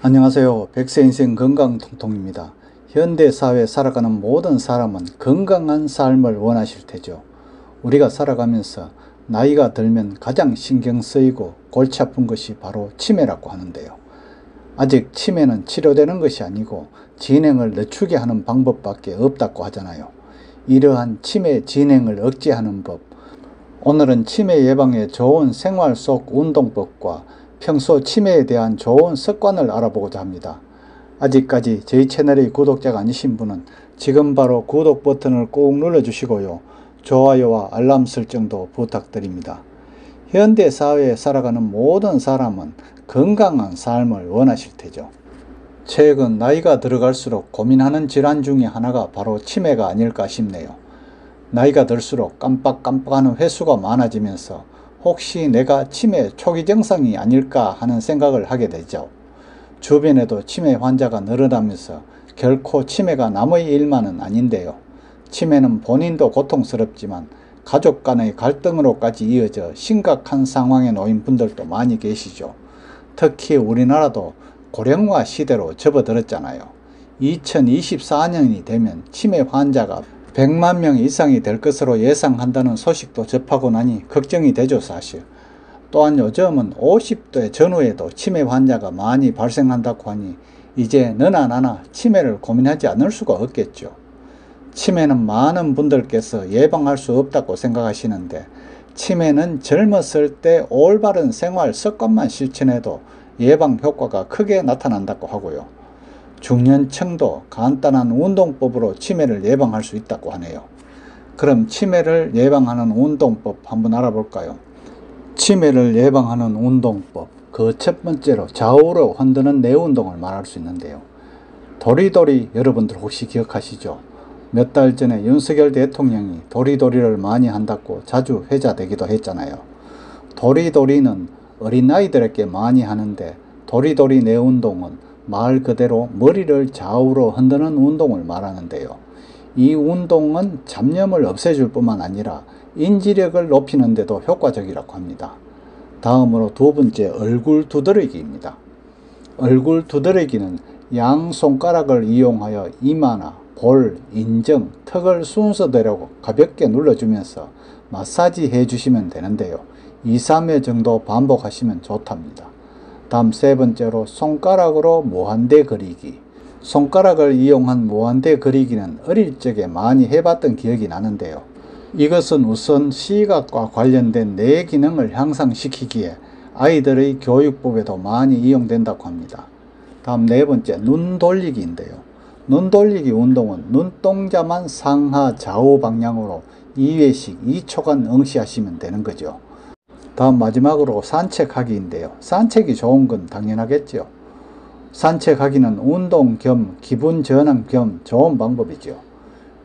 안녕하세요. 백세인생 건강통통입니다. 현대사회에 살아가는 모든 사람은 건강한 삶을 원하실 테죠. 우리가 살아가면서 나이가 들면 가장 신경 쓰이고 골치 아픈 것이 바로 치매라고 하는데요. 아직 치매는 치료되는 것이 아니고 진행을 늦추게 하는 방법밖에 없다고 하잖아요. 이러한 치매 진행을 억제하는 법, 오늘은 치매 예방에 좋은 생활 속 운동법과 평소 치매에 대한 좋은 습관을 알아보고자 합니다. 아직까지 저희 채널의 구독자가 아니신 분은 지금 바로 구독 버튼을 꼭 눌러주시고요. 좋아요와 알람 설정도 부탁드립니다. 현대 사회에 살아가는 모든 사람은 건강한 삶을 원하실 테죠. 최근 나이가 들어갈수록 고민하는 질환 중에 하나가 바로 치매가 아닐까 싶네요. 나이가 들수록 깜빡깜빡하는 횟수가 많아지면서 혹시 내가 치매 초기 증상이 아닐까 하는 생각을 하게 되죠. 주변에도 치매 환자가 늘어나면서 결코 치매가 남의 일만은 아닌데요. 치매는 본인도 고통스럽지만 가족 간의 갈등으로까지 이어져 심각한 상황에 놓인 분들도 많이 계시죠. 특히 우리나라도 고령화 시대로 접어들었잖아요. 2024년이 되면 치매 환자가 100만 명 이상이 될 것으로 예상한다는 소식도 접하고 나니 걱정이 되죠, 사실. 또한 요즘은 50대 전후에도 치매 환자가 많이 발생한다고 하니 이제 너나 나나 치매를 고민하지 않을 수가 없겠죠. 치매는 많은 분들께서 예방할 수 없다고 생각하시는데 치매는 젊었을 때 올바른 생활 습관만 실천해도 예방 효과가 크게 나타난다고 하고요. 중년층도 간단한 운동법으로 치매를 예방할 수 있다고 하네요. 그럼 치매를 예방하는 운동법 한번 알아볼까요? 치매를 예방하는 운동법, 그 첫 번째로 좌우로 흔드는 뇌 운동을 말할 수 있는데요. 도리도리 여러분들 혹시 기억하시죠? 몇 달 전에 윤석열 대통령이 도리도리를 많이 한다고 자주 회자되기도 했잖아요. 도리도리는 어린아이들에게 많이 하는데 도리도리 뇌 운동은 말 그대로 머리를 좌우로 흔드는 운동을 말하는데요. 이 운동은 잡념을 없애줄 뿐만 아니라 인지력을 높이는 데도 효과적이라고 합니다. 다음으로 두 번째, 얼굴 두드리기입니다. 얼굴 두드리기는 양 손가락을 이용하여 이마나 볼, 인중, 턱을 순서대로 가볍게 눌러주면서 마사지 해주시면 되는데요. 2, 3회 정도 반복하시면 좋답니다. 다음 세 번째로 손가락으로 무한대 그리기. 손가락을 이용한 무한대 그리기는 어릴 적에 많이 해봤던 기억이 나는데요. 이것은 우선 시각과 관련된 뇌 기능을 향상시키기에 아이들의 교육법에도 많이 이용된다고 합니다. 다음 네 번째, 눈 돌리기인데요. 눈 돌리기 운동은 눈동자만 상하 좌우 방향으로 2회씩 2초간 응시하시면 되는 거죠. 다음 마지막으로 산책하기인데요. 산책이 좋은 건 당연하겠죠. 산책하기는 운동 겸 기분 전환 겸 좋은 방법이죠.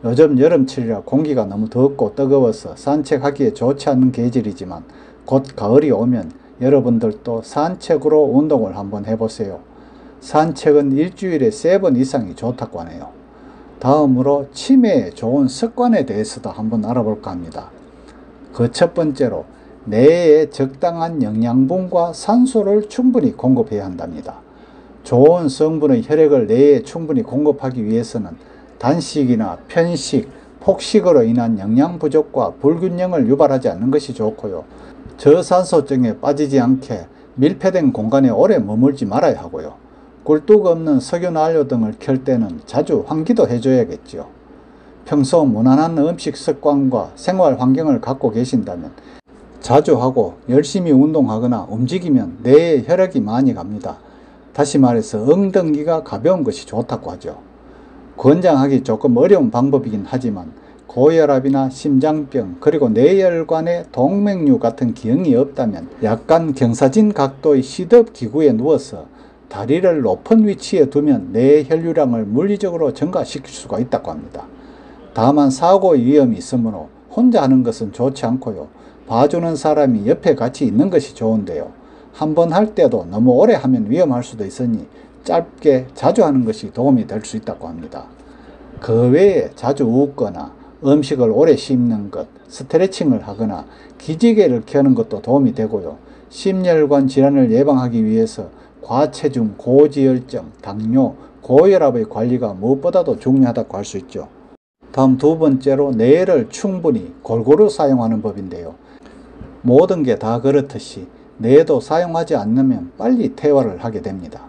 요즘 여름철이라 공기가 너무 덥고 뜨거워서 산책하기에 좋지 않은 계절이지만 곧 가을이 오면 여러분들도 산책으로 운동을 한번 해보세요. 산책은 일주일에 3번 이상이 좋다고 하네요. 다음으로 치매에 좋은 습관에 대해서도 한번 알아볼까 합니다. 그 첫 번째로 뇌에 적당한 영양분과 산소를 충분히 공급해야 한답니다. 좋은 성분의 혈액을 뇌에 충분히 공급하기 위해서는 단식이나 편식, 폭식으로 인한 영양 부족과 불균형을 유발하지 않는 것이 좋고요. 저산소증에 빠지지 않게 밀폐된 공간에 오래 머물지 말아야 하고요. 굴뚝 없는 석유난로 등을 켤 때는 자주 환기도 해줘야겠죠. 평소 무난한 음식 습관과 생활 환경을 갖고 계신다면 자주 하고 열심히 운동하거나 움직이면 뇌에 혈액이 많이 갑니다. 다시 말해서 엉덩이가 가벼운 것이 좋다고 하죠. 권장하기 조금 어려운 방법이긴 하지만 고혈압이나 심장병 그리고 뇌혈관에 동맥류 같은 기형이 없다면 약간 경사진 각도의 시덥 기구에 누워서 다리를 높은 위치에 두면 뇌 혈류량을 물리적으로 증가시킬 수가 있다고 합니다. 다만 사고 위험이 있으므로 혼자 하는 것은 좋지 않고요. 봐주는 사람이 옆에 같이 있는 것이 좋은데요. 한 번 할 때도 너무 오래 하면 위험할 수도 있으니 짧게 자주 하는 것이 도움이 될 수 있다고 합니다. 그 외에 자주 웃거나 음식을 오래 씹는 것, 스트레칭을 하거나 기지개를 켜는 것도 도움이 되고요. 심혈관 질환을 예방하기 위해서 과체중, 고지혈증, 당뇨, 고혈압의 관리가 무엇보다도 중요하다고 할 수 있죠. 다음 두 번째로 뇌를 충분히 골고루 사용하는 법인데요. 모든 게 다 그렇듯이 뇌도 사용하지 않으면 빨리 퇴화를 하게 됩니다.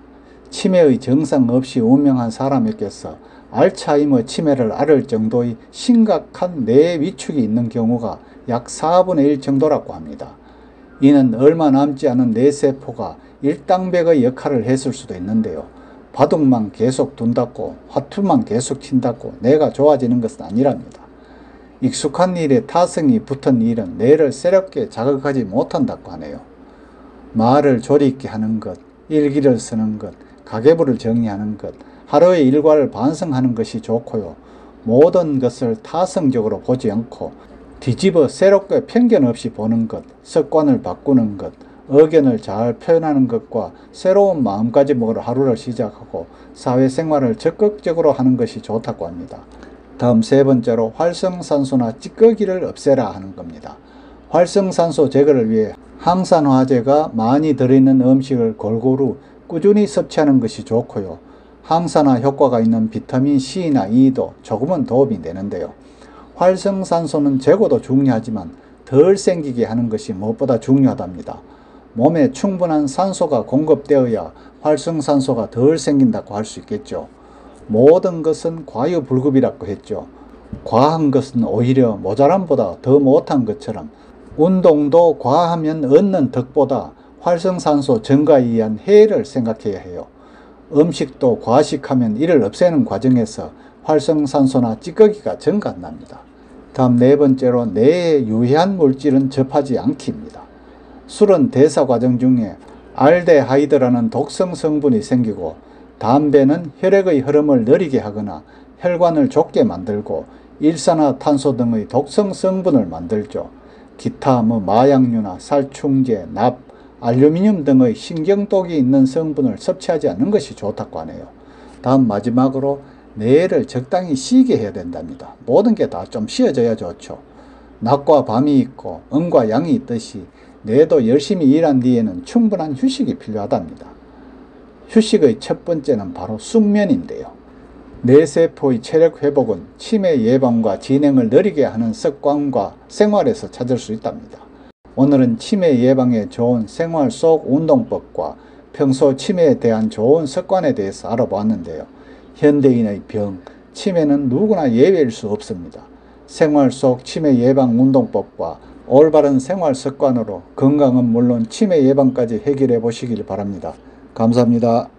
치매의 증상 없이 운명한 사람에게서 알츠하이머 치매를 앓을 정도의 심각한 뇌 위축이 있는 경우가 약 4분의 1 정도라고 합니다. 이는 얼마 남지 않은 뇌세포가 일당백의 역할을 했을 수도 있는데요. 바둑만 계속 둔다고, 화투만 계속 친다고 뇌가 좋아지는 것은 아니랍니다. 익숙한 일에 타성이 붙은 일은 뇌를 새롭게 자극하지 못한다고 하네요. 말을 조리 있게 하는 것, 일기를 쓰는 것, 가계부를 정리하는 것, 하루의 일과를 반성하는 것이 좋고요. 모든 것을 타성적으로 보지 않고 뒤집어 새롭게 편견 없이 보는 것, 습관을 바꾸는 것, 의견을 잘 표현하는 것과 새로운 마음가짐으로 하루를 시작하고 사회생활을 적극적으로 하는 것이 좋다고 합니다. 다음 세 번째로 활성산소나 찌꺼기를 없애라 하는 겁니다. 활성산소 제거를 위해 항산화제가 많이 들어있는 음식을 골고루 꾸준히 섭취하는 것이 좋고요. 항산화 효과가 있는 비타민 C나 E도 조금은 도움이 되는데요. 활성산소는 재고도 중요하지만 덜 생기게 하는 것이 무엇보다 중요하답니다. 몸에 충분한 산소가 공급되어야 활성산소가 덜 생긴다고 할 수 있겠죠. 모든 것은 과유불급이라고 했죠. 과한 것은 오히려 모자람보다 더 못한 것처럼 운동도 과하면 얻는 덕보다 활성산소 증가에 의한 해를 생각해야 해요. 음식도 과식하면 이를 없애는 과정에서 활성산소나 찌꺼기가 증가한답니다. 다음 네 번째로 뇌에 유해한 물질은 접하지 않기입니다. 술은 대사 과정 중에 알데하이드라는 독성 성분이 생기고 담배는 혈액의 흐름을 느리게 하거나 혈관을 좁게 만들고 일산화탄소 등의 독성 성분을 만들죠. 기타 마약류나 살충제, 납, 알루미늄 등의 신경독이 있는 성분을 섭취하지 않는 것이 좋다고 하네요. 다음 마지막으로 뇌를 적당히 쉬게 해야 된답니다. 모든 게 다 좀 쉬어져야 좋죠. 낮과 밤이 있고 음과 양이 있듯이 뇌도 열심히 일한 뒤에는 충분한 휴식이 필요하답니다. 휴식의 첫 번째는 바로 숙면인데요. 뇌세포의 체력 회복은 치매 예방과 진행을 느리게 하는 습관과 생활에서 찾을 수 있답니다. 오늘은 치매 예방에 좋은 생활 속 운동법과 평소 치매에 대한 좋은 습관에 대해서 알아보았는데요. 현대인의 병, 치매는 누구나 예외일 수 없습니다. 생활 속 치매 예방 운동법과 올바른 생활 습관으로 건강은 물론 치매 예방까지 해결해 보시길 바랍니다. 감사합니다.